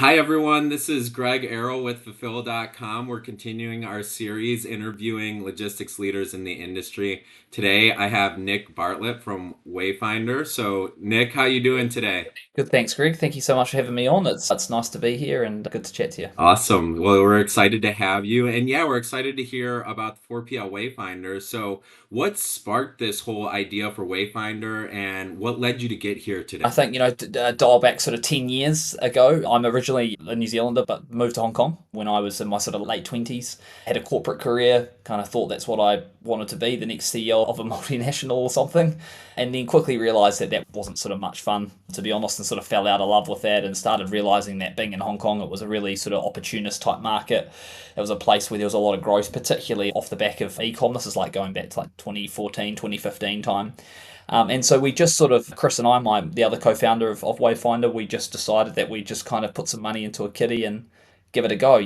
Hi, everyone. This is Greg Arrow with Fulfill.com. We're continuing our series interviewing logistics leaders in the industry. Today, I have Nick Bartlett from Wayfindr. So, Nick, how you doing today? Good, thanks, Greg. Thank you so much for having me on. It's nice to be here and good to chat to you. Awesome. Well, we're excited to have you. And yeah, we're excited to hear about the 4PL Wayfinder. So, what sparked this whole idea for Wayfinder and what led you to get here today? I think, dial back sort of 10 years ago. I'm originally a New Zealander, but moved to Hong Kong when I was in my sort of late 20s. Had a corporate career, kind of thought that's what I wanted to be, the next CEO of a multinational or something. And then quickly realized that that wasn't sort of much fun, to be honest, and sort of fell out of love with that and started realizing that being in Hong Kong, it was a really sort of opportunist type market. It was a place where there was a lot of growth, particularly off the back of e-com. This is like going back to like 2014, 2015 time. And so we just sort of, Chris and I, the other co-founder of Wayfindr, we just decided that we just kind of put some money into a kitty and give it a go,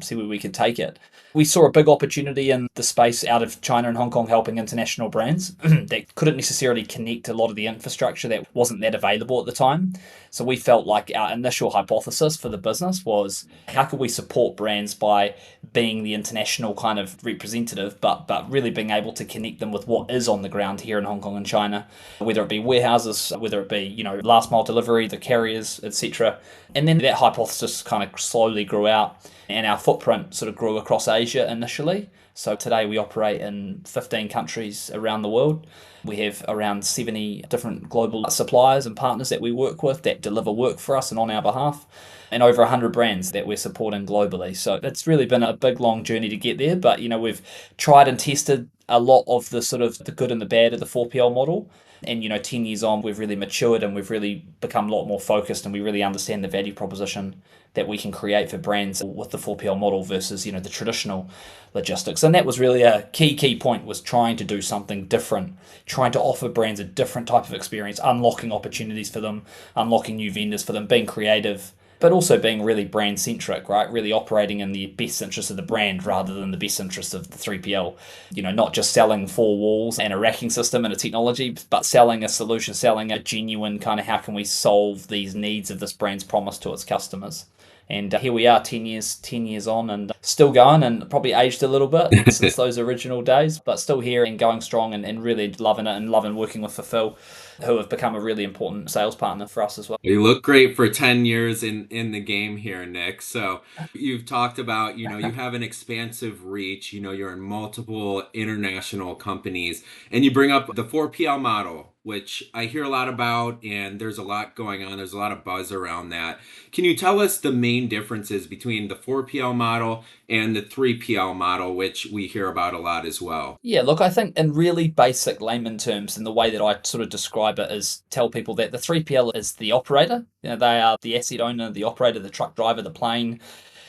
see where we could take it. We saw a big opportunity in the space out of China and Hong Kong helping international brands that couldn't necessarily connect a lot of the infrastructure that wasn't that available at the time. So we felt like our initial hypothesis for the business was how could we support brands by being the international kind of representative, but really being able to connect them with what is on the ground here in Hong Kong and China, whether it be warehouses, whether it be, last mile delivery, the carriers, etc. And then that hypothesis kind of slowly grew out and our footprint sort of grew across Asia initially. So today we operate in 15 countries around the world. We have around 70 different global suppliers and partners that we work with that deliver work for us and on our behalf, and over 100 brands that we're supporting globally. So it's really been a big, long journey to get there. But, we've tried and tested a lot of the sort of the good and the bad of the 4PL model. And 10 years on, we've really matured and we've really become a lot more focused, and we really understand the value proposition that we can create for brands with the 4PL model versus the traditional logistics. And that was really a key point, was trying to do something different, trying to offer brands a different type of experience, unlocking opportunities for them, unlocking new vendors for them, being creative, but also being really brand centric, right? Really operating in the best interest of the brand rather than the best interest of the 3PL. Not just selling four walls and a racking system and a technology, but selling a solution, selling a genuine kind of how can we solve these needs of this brand's promise to its customers. And here we are 10 years on, and still going, and probably aged a little bit since those original days, but still here and going strong, and really loving it and loving working with Fulfill, who have become a really important sales partner for us as well. You look great for 10 years in the game here, Nick. So you've talked about, you have an expansive reach, you're in multiple international companies, and you bring up the 4PL model, which I hear a lot about, and there's a lot going on. There's a lot of buzz around that. Can you tell us the main differences between the 4PL model and the 3PL model, which we hear about a lot as well? Yeah, look, I think in really basic layman terms, and the way that I sort of describe it is tell people that the 3PL is the operator. They are the asset owner, the operator, the truck driver, the plane,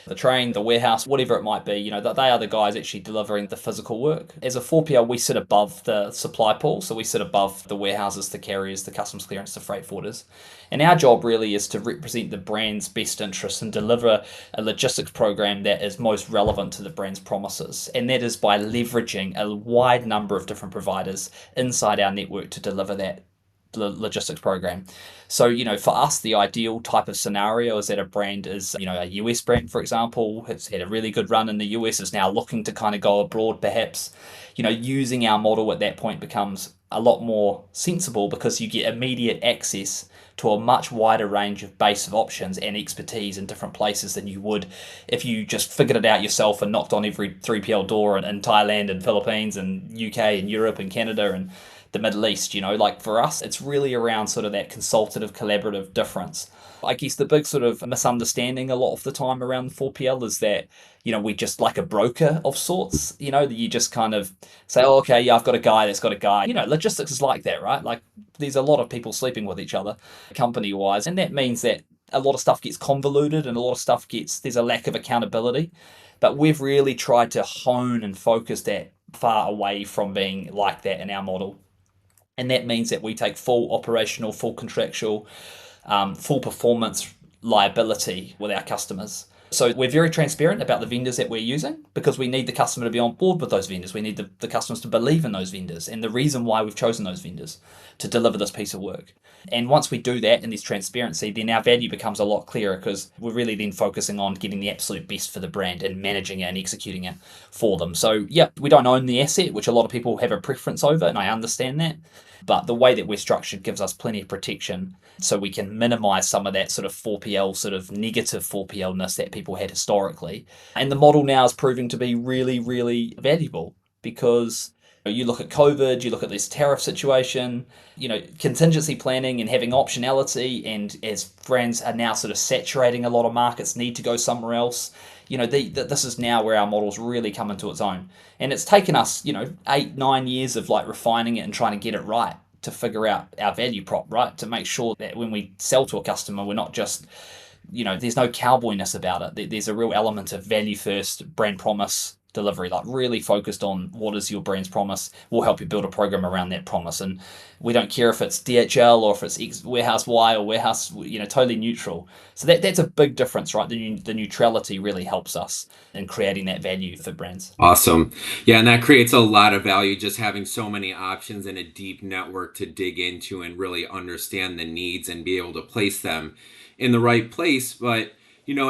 the train, the warehouse, whatever it might be. That they are the guys actually delivering the physical work. As a 4PL, we sit above the supply pool, so we sit above the warehouses, the carriers, the customs clearance, the freight forwarders. And our job really is to represent the brand's best interests and deliver a logistics program that is most relevant to the brand's promises. And that is by leveraging a wide number of different providers inside our network to deliver that logistics program. So, for us, the ideal type of scenario is that a brand is, a US brand, for example, has had a really good run in the US, is now looking to kind of go abroad, perhaps. Using our model at that point becomes a lot more sensible because you get immediate access to a much wider range of base of options and expertise in different places than you would if you just figured it out yourself and knocked on every 3PL door in Thailand and Philippines and UK and Europe and Canada and the Middle East. Like for us, it's really around sort of that consultative, collaborative difference. I guess the big sort of misunderstanding a lot of the time around 4PL is that, we just like a broker of sorts, that you just kind of say, oh, okay, yeah, I've got a guy that's got a guy. Logistics is like that, right? Like there's a lot of people sleeping with each other company wise. And that means that a lot of stuff gets convoluted and a lot of stuff there's a lack of accountability. But we've really tried to hone and focus that far away from being like that in our model. And that means that we take full operational, full contractual, full performance liability with our customers. So we're very transparent about the vendors that we're using because we need the customer to be on board with those vendors. We need the customers to believe in those vendors and the reason why we've chosen those vendors to deliver this piece of work. And once we do that and there's transparency, then our value becomes a lot clearer because we're really then focusing on getting the absolute best for the brand and managing it and executing it for them. So, yeah, we don't own the asset, which a lot of people have a preference over, and I understand that. But the way that we're structured gives us plenty of protection so we can minimize some of that sort of 4PL, sort of negative 4PL-ness that people had historically. And the model now is proving to be really, really valuable because you look at COVID, you look at this tariff situation, contingency planning and having optionality, and as brands are now sort of saturating a lot of markets, need to go somewhere else. This is now where our model's really come into its own. And it's taken us, 8, 9 years of like refining it and trying to get it right to figure out our value prop, right? To make sure that when we sell to a customer, we're not just, there's no cowboyness about it. There's a real element of value first, brand promise, delivery, like really focused on what is your brand's promise. We'll help you build a program around that promise. And we don't care if it's DHL or if it's warehouse Y or warehouse, totally neutral. So that's a big difference, right? The neutrality really helps us in creating that value for brands. Awesome. Yeah, and that creates a lot of value just having so many options and a deep network to dig into and really understand the needs and be able to place them in the right place. But,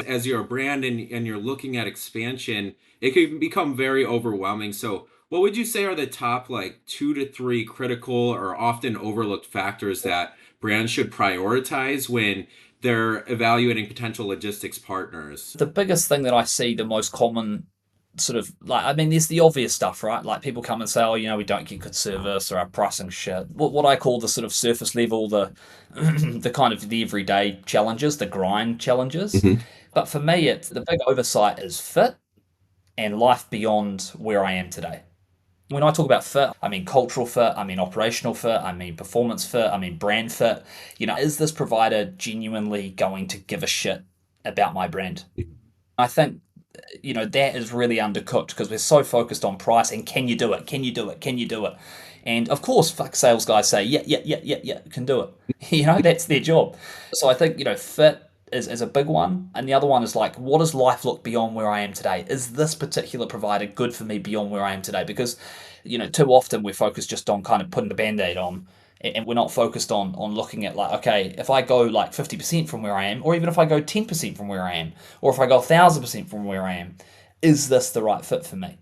as you're a brand and you're looking at expansion, it can become very overwhelming. So, what would you say are the top like 2 to 3 critical or often overlooked factors that brands should prioritize when they're evaluating potential logistics partners? The biggest thing that I see, the most common sort of like, I mean, there's the obvious stuff, right? Like people come and say, oh, we don't get good service or our pricing shit. What I call the sort of surface level, the the kind of the everyday challenges, the grind challenges. Hmm. But for me, it's the big oversight is fit and life beyond where I am today. When I talk about fit, I mean cultural fit, I mean operational fit, I mean performance fit, I mean brand fit. Is this provider genuinely going to give a shit about my brand? I think that is really undercooked because we're so focused on price and can you do it? Can you do it? Can you do it? And of course, fuck sales guys say, yeah, yeah, yeah, yeah, yeah, can do it. That's their job. So I think, fit is a big one. And the other one is like, what does life look beyond where I am today? Is this particular provider good for me beyond where I am today? Because, too often we're focused just on kind of putting the band-aid on and we're not focused on looking at like, okay, if I go like 50% from where I am, or even if I go 10% from where I am, or if I go 1,000% from where I am, is this the right fit for me?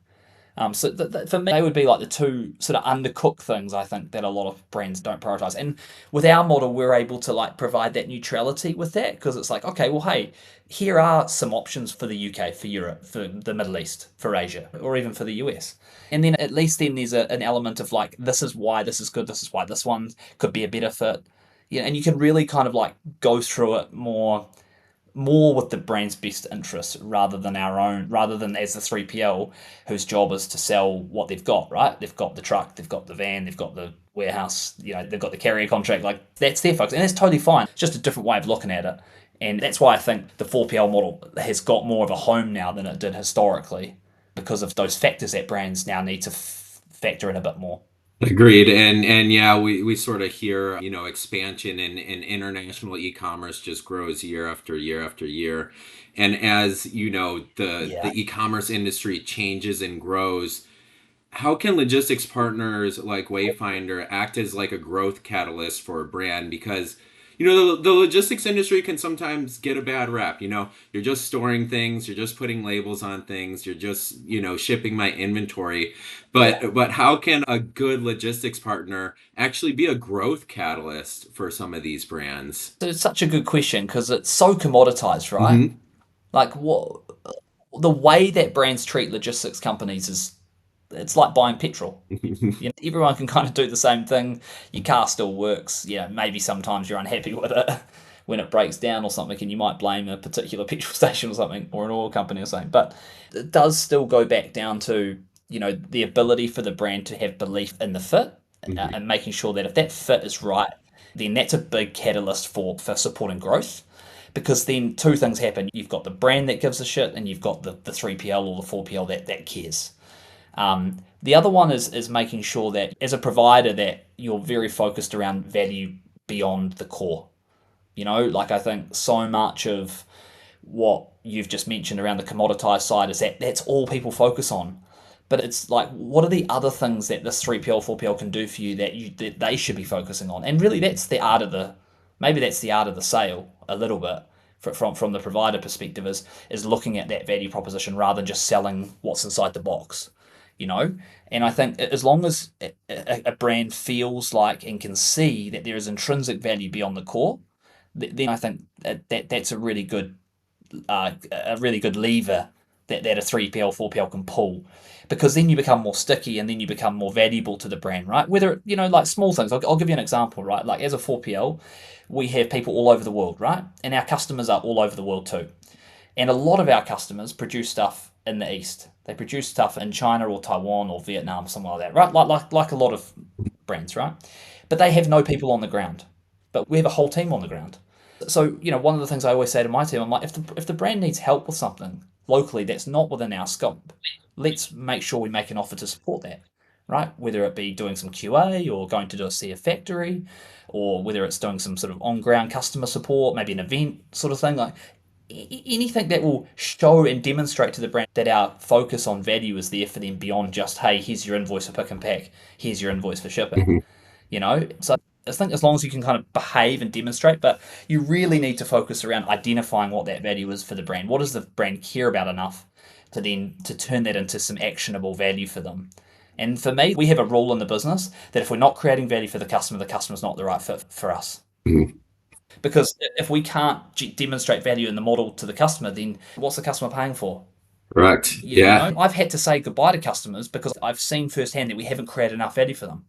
So for me, they would be like the two sort of undercooked things I think that a lot of brands don't prioritize. And with our model, we're able to like provide that neutrality with that because it's like, okay, well, hey, here are some options for the UK, for Europe, for the Middle East, for Asia, or even for the US. And then at least then there's an element of like, this is why this is good, this is why this one could be a better fit. Yeah, and you can really kind of like go through it more with the brand's best interests rather than our own, rather than as the 3PL whose job is to sell what they've got, right? They've got the truck, they've got the van, they've got the warehouse, they've got the carrier contract. Like that's their focus. And that's totally fine. It's just a different way of looking at it. And that's why I think the 4PL model has got more of a home now than it did historically because of those factors that brands now need to factor in a bit more. Agreed. And yeah, we sort of hear, expansion in international e-commerce just grows year after year after year. And as the Yeah. e-commerce industry changes and grows, how can logistics partners like Wayfindr act as like a growth catalyst for a brand? Because the logistics industry can sometimes get a bad rap. You're just storing things, you're just putting labels on things, you're just shipping my inventory. Yeah. But how can a good logistics partner actually be a growth catalyst for some of these brands? So it's such a good question because it's so commoditized, right? Hmm. Like what the way that brands treat logistics companies is it's like buying petrol. Everyone can kind of do the same thing. Your car still works. Maybe sometimes you're unhappy with it when it breaks down or something, and you might blame a particular petrol station or something, or an oil company or something. But it does still go back down to the ability for the brand to have belief in the fit and making sure that if that fit is right, then that's a big catalyst for supporting growth. Because then two things happen. You've got the brand that gives a shit, and you've got the 3PL or the 4PL that cares. The other one is making sure that as a provider that you're very focused around value beyond the core. Like I think so much of what you've just mentioned around the commoditized side is that that's all people focus on. But it's like, what are the other things that this 3PL, 4PL can do for you that they should be focusing on? And really, that's the art of the maybe that's the art of the sale a little bit from the provider perspective is looking at that value proposition rather than just selling what's inside the box, you know. And I think as long as a brand feels like and can see that there is intrinsic value beyond the core, then I think that's a really good lever that a 3PL, 4PL can pull. Because then you become more sticky and then you become more valuable to the brand, right? Whether, like small things, I'll give you an example, right? Like as a 4PL, we have people all over the world, right? And our customers are all over the world too. And a lot of our customers produce stuff in the East. They produce stuff in China or Taiwan or Vietnam, somewhere like that, right? Like a lot of brands, right? But they have no people on the ground. But we have a whole team on the ground. So, one of the things I always say to my team, I'm like, if the brand needs help with something locally that's not within our scope, let's make sure we make an offer to support that, right? Whether it be doing some QA or going to do see a factory, or whether it's doing some sort of on ground customer support, maybe an event sort of thing, like anything that will show and demonstrate to the brand that our focus on value is there for them beyond just, hey, here's your invoice for pick and pack, here's your invoice for shipping. Mhm. So I think as long as you can kind of behave and demonstrate, but you really need to focus around identifying what that value is for the brand. What does the brand care about enough to turn that into some actionable value for them? And for me, we have a rule in the business that if we're not creating value for the customer's not the right fit for us. Mhm. Because if we can't demonstrate value in the model to the customer, then what's the customer paying for? Correct. You Yeah. know, I've had to say goodbye to customers because I've seen firsthand that we haven't created enough value for them.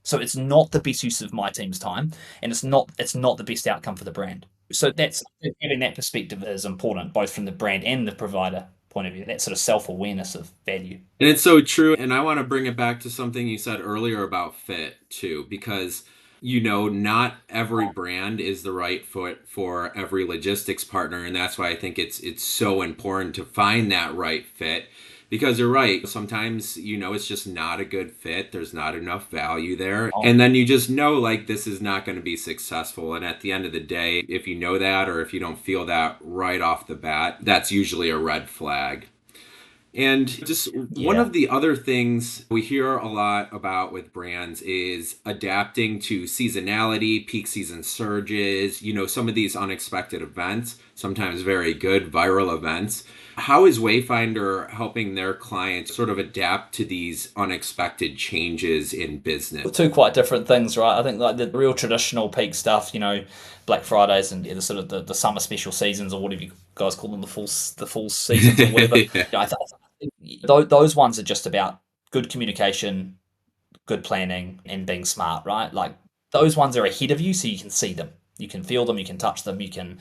So it's not the best use of my team's time, and it's not the best outcome for the brand. So that's having that perspective is important, both from the brand and the provider point of view. That sort of self awareness of value. And it's so true. And I want to bring it back to something you said earlier about fit too, because not every brand is the right fit for every logistics partner. And that's why I think it's so important to find that right fit. Because you're right. Sometimes, it's just not a good fit. There's not enough value there. Oh, And then you just know like this is not going to be successful. And at the end of the day, if you know that or if you don't feel that right off the bat, that's usually a red flag. And just one yeah. of the other things we hear a lot about with brands is adapting to seasonality, peak season surges, some of these unexpected events, sometimes very good viral events. How is Wayfindr helping their clients sort of adapt to these unexpected changes in business? Two quite different things, right? I think like the real traditional peak stuff, Black Fridays and the sort of the summer special seasons or whatever you guys call them, the full seasons or whatever. Those ones are just about good communication, good planning, and being smart, right? Like those ones are ahead of you, so you can see them, you can feel them, you can touch them, you can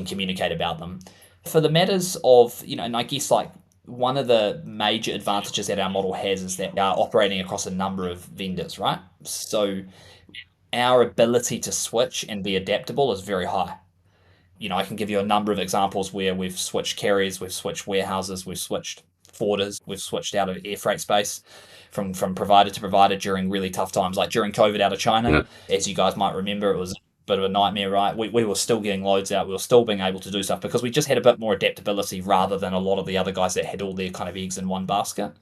communicate about them. For the matters of, and I guess like one of the major advantages that our model has is that we are operating across a number of vendors, right? So our ability to switch and be adaptable is very high. I can give you a number of examples where we've switched carriers, we've switched warehouses, we've switched forwarders, we've switched out of air freight space from provider to provider during really tough times, like during COVID out of China. Yeah. As you guys might remember, it was a bit of a nightmare, right? We were still getting loads out, we were still being able to do stuff because we just had a bit more adaptability rather than a lot of the other guys that had all their kind of eggs in one basket.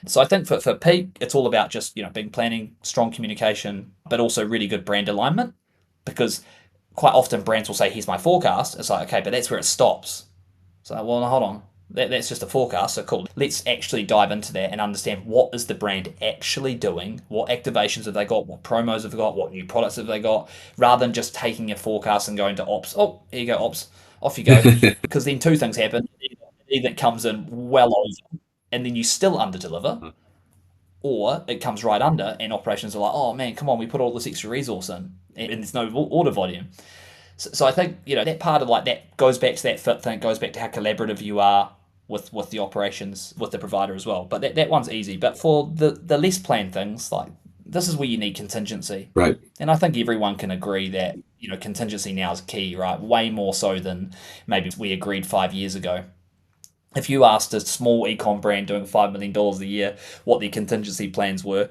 So I think for peak, it's all about just being planning, strong communication, but also really good brand alignment because quite often brands will say, "Here's my forecast." It's like, okay, but that's where it stops. So, well, no, hold on. That's just a forecast. So cool. Let's actually dive into that and understand what is the brand actually doing, what activations have they got, what promos have they got, what new products have they got, rather than just taking a forecast and going to ops. Oh, here you go, ops. Off you go. Because then two things happen. Either it comes in well over, and then you still underdeliver, or it comes right under, and operations are like, "Oh man, come on, we put all this extra resource in, and there's no order volume." So I think that part of like that goes back to that fit thing, goes back to how collaborative you are with the operations with the provider as well. But that one's easy. But for the less planned things, like this is where you need contingency, Right. and I think everyone can agree that contingency now is key, right? Way more so than maybe we agreed 5 years ago. If you asked a small ecom brand doing $5 million a year what their contingency plans were,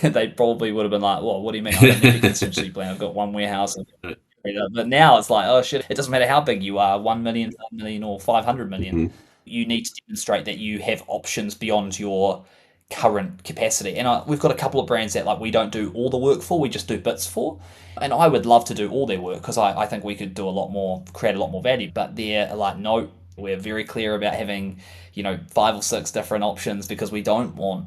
they probably would have been like, "Well, what do you mean? I don't need a contingency plan. I've got one warehouse. But now it's like, oh shit, it doesn't matter how big you are, 1 million, 5 million, or 500 million. Mhm. You need to demonstrate that you have options beyond your current capacity. And we've got a couple of brands that like we don't do all the work for, we just do bits for. And I would love to do all their work because I think we could do a lot more, create a lot more value. But they're like, no, we're very clear about having, 5 or 6 different options because we don't want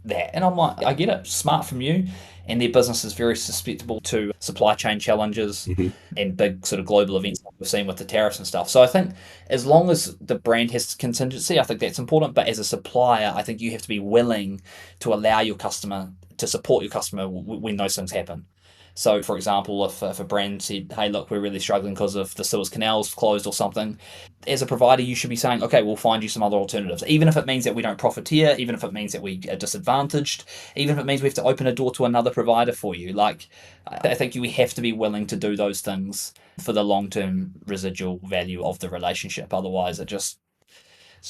that. And I'm like, I get it, smart from you. And their business is very susceptible to supply chain challenges Mhm. and big sort of global events like we've seen with the tariffs and stuff. So I think as long as the brand has contingency, I think that's important. But as a supplier, I think you have to be willing to allow your customer to support your customer when those things happen. So, for example, if a brand said, "Hey, look, we're really struggling because of the Suez Canal's closed or something," as a provider, you should be saying, "Okay, we'll find you some other alternatives." Even if it means that we don't profiteer, even if it means that we are disadvantaged, even if it means we have to open a door to another provider for you. Like, I think we have to be willing to do those things for the long term residual value of the relationship. Otherwise, it's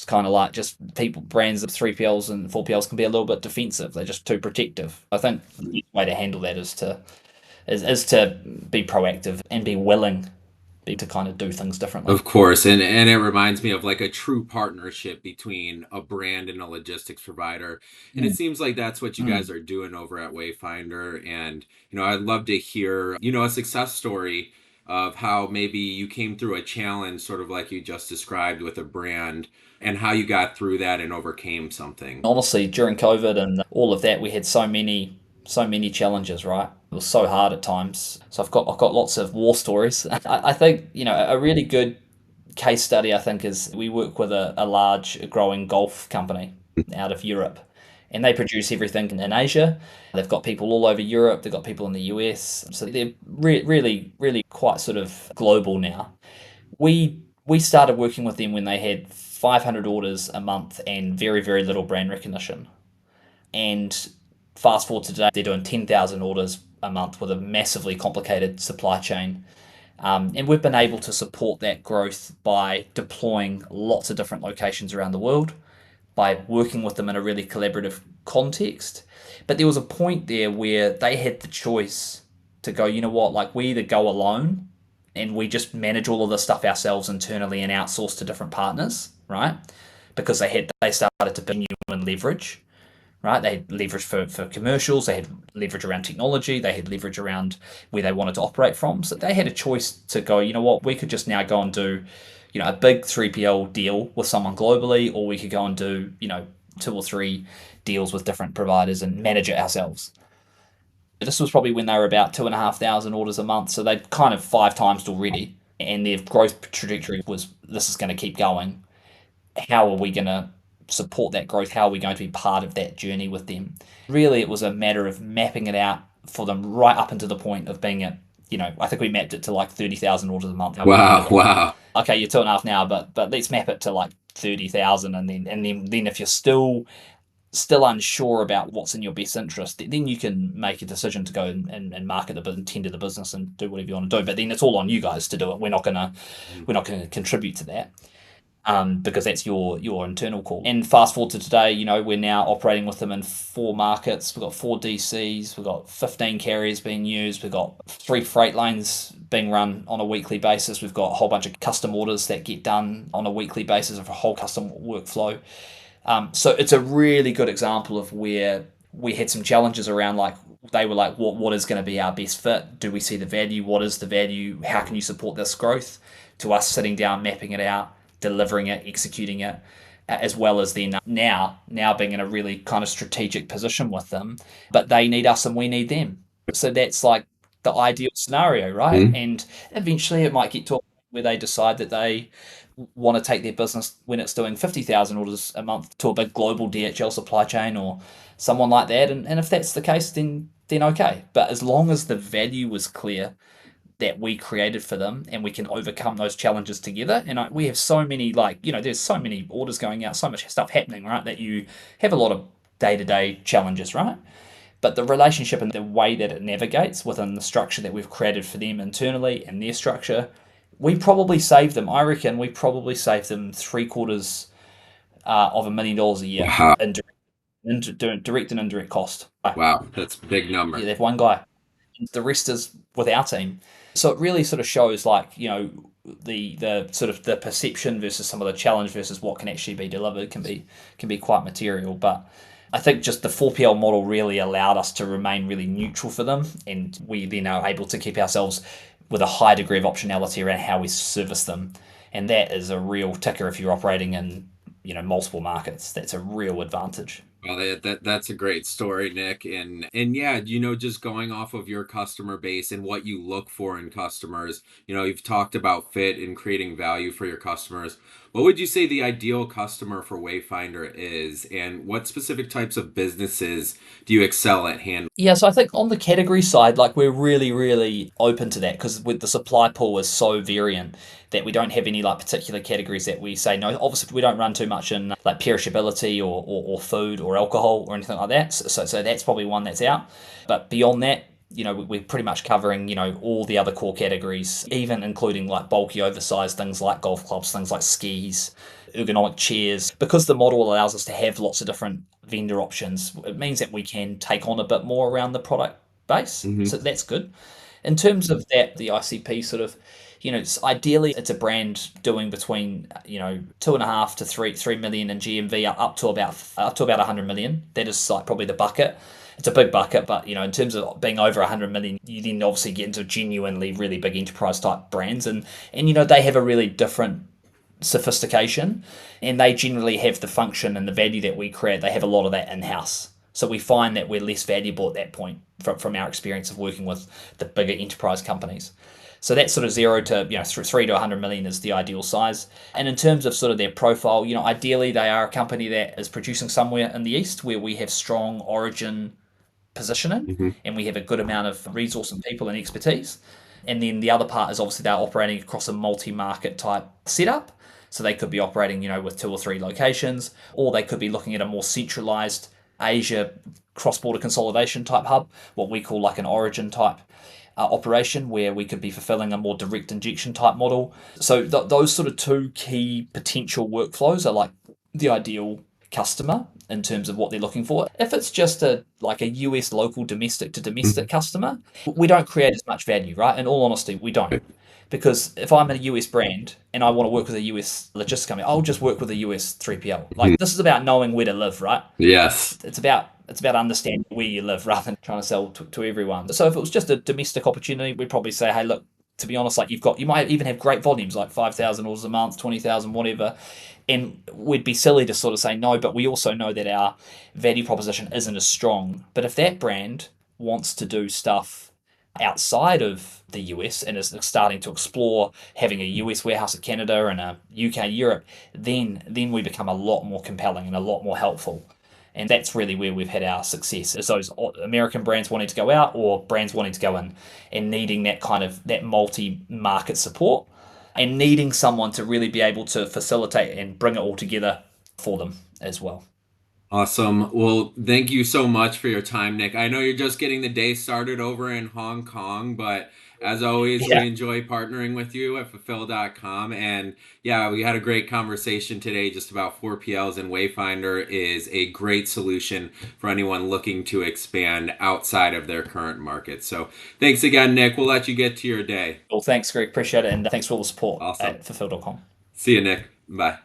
kind of like just people, brands of 3PLs and 4PLs can be a little bit defensive. They're just too protective. I think the way to handle that is to be proactive and be willing to kind of do things differently. Of course, and it reminds me of like a true partnership between a brand and a logistics provider. And it Mm, seems like that's what you mm. guys are doing over at Wayfindr. And I'd love to hear, a success story of how maybe you came through a challenge, sort of like you just described with a brand, and how you got through that and overcame something. Honestly, during COVID and all of that, we had so many challenges. Right, it was so hard at times. So I've got lots of war stories. I think a really good case study I think is we work with a large growing golf company out of Europe, and they produce everything in Asia. They've got people all over Europe. They've got people in the US. So they're really, really quite sort of global now. We started working with them when they had 500 orders a month and very, very little brand recognition. And fast forward to today, they're doing 10,000 orders a month with a massively complicated supply chain. And we've been able to support that growth by deploying lots of different locations around the world, by working with them in a really collaborative context. But there was a point there where they had the choice to go, you know what, like we either go alone and we just manage all of this stuff ourselves internally and outsource to different partners, right? Because they started to build genuine leverage, right? They had leverage for commercials, they had leverage around technology, they had leverage around where they wanted to operate from. So they had a choice to go, you know what, we could just now go and do, a big 3PL deal with someone globally, or we could go and do, 2 or 3 deals with different providers and manage it ourselves. This was probably when they were about 2,500 orders a month, so they'd kind of 5 times already, and their growth trajectory was this is going to keep going. How are we going to support that growth? How are we going to be part of that journey with them? Really, it was a matter of mapping it out for them right up until the point of being at, I think we mapped it to like 30,000 orders a month. How we want to Wow, do it. wow. Okay, you're 2.5 now, but let's map it to like 30,000, and then if you're still unsure about what's in your best interest, then you can make a decision to go and market the and tender the business and do whatever you want to do. But then it's all on you guys to do it. We're not gonna contribute to that, because that's your internal call. And fast forward to today, we're now operating with them in 4 markets. We've got 4 DCs, we've got 15 carriers being used, we've got 3 freight lanes being run on a weekly basis. We've got a whole bunch of custom orders that get done on a weekly basis of a whole custom workflow. So it's a really good example of where we had some challenges around, like they were like, what is going to be our best fit? Do we see the value? What is the value? How can you support this growth? To us sitting down, mapping it out, delivering it, executing it, as well as then now being in a really kind of strategic position with them. But they need us and we need them. So that's like the ideal scenario, right? Mhm. And eventually it might get to a point where they decide that they want to take their business when it's doing 50,000 orders a month to a big global DHL supply chain or someone like that. And if that's the case, then okay. But as long as the value was clear that we created for them and we can overcome those challenges together. And we have so many, like, there's so many orders going out, so much stuff happening, right? That you have a lot of day to day challenges, right? But the relationship and the way that it navigates within the structure that we've created for them internally and their structure, we probably save them. I reckon we probably save them 3 quarters of $1 million a year Wow, in direct and indirect cost. wow. That's a big Yeah, number. they have one guy. The rest is with our team. So it really sort of shows like, the sort of the perception versus some of the challenge versus what can actually be delivered can be quite material. But I think just the 4PL model really allowed us to remain really neutral for them, and we then are able to keep ourselves with a high degree of optionality around how we service them. And that is a real ticker if you're operating in, multiple markets. That's a real advantage. Well, that's a great story, Nick. And yeah, just going off of your customer base and what you look for in customers, you've talked about fit and creating value for your customers. What would you say the ideal customer for Wayfindr is, and what specific types of businesses do you excel at handling? Yeah, so I think on the category side, like we're really, really open to that because with the supply pool is so variant that we don't have any like particular categories that we say no. Obviously, we don't run too much in like perishability or food or alcohol or anything like that. So that's probably one that's out. But beyond that, we're pretty much covering all the other core categories, even including like bulky, oversized things like golf clubs, things like skis, ergonomic chairs. Because the model allows us to have lots of different vendor options, it means that we can take on a bit more around the product base. So Hmm. that's good. In terms of that, the ICP sort of, ideally it's a brand doing between 2.5 to 3 million in GMV up to about 100 million. That is like probably the bucket. It's a big bucket, but in terms of being over 100 million, you then obviously get into genuinely really big enterprise type brands, and they have a really different sophistication, and they generally have the function and the value that we create. They have a lot of that in house. So we find that we're less valuable at that point from our experience of working with the bigger enterprise companies. So that sort of 0 to 3 to 100 million is the ideal size. And in terms of sort of their profile, ideally they are a company that is producing somewhere in the east where we have strong origin positioning Hmm. and we have a good amount of resource and people and expertise. And then the other part is obviously they're operating across a multi-market type setup. So they could be operating, with 2 or 3 locations, or they could be looking at a more centralized Asia cross-border consolidation type hub, what we call like an origin type operation, where we could be fulfilling a more direct injection type model. So those sort of two key potential workflows are like the ideal customer in terms of what they're looking for. If it's just a US local domestic to domestic customer, we don't create as much value, right? In all honesty, we don't. Because if I'm a US brand and I want to work with a US logistics company, I'll just work with a US 3PL. Like this is about knowing where to live, right? Yes. It's about understanding where you live rather than trying to sell to everyone. So if it was just a domestic opportunity, we'd probably say, hey, look, to be honest, like you might even have great volumes, like 5,000 orders a month, 20,000, whatever. And we'd be silly to sort of say no, but we also know that our value proposition isn't as strong. But if that brand wants to do stuff outside of the US and is starting to explore having a US warehouse in Canada and a UK Europe, then we become a lot more compelling and a lot more helpful. And that's really where we've had our success, is those American brands wanting to go out or brands wanting to go in and needing that kind of that multi-market support and needing someone to really be able to facilitate and bring it all together for them as well. Awesome. Well, thank you so much for your time, Nick. I know you're just getting the day started over in Hong Kong, but as always, Yeah. we enjoy partnering with you at fulfill.com. And yeah, we had a great conversation today just about 4PLs, and Wayfindr is a great solution for anyone looking to expand outside of their current market. So thanks again, Nick. We'll let you get to your day. Well, thanks, Greg. Appreciate it. And thanks for all the support Awesome. at fulfill.com. See you, Nick. Bye.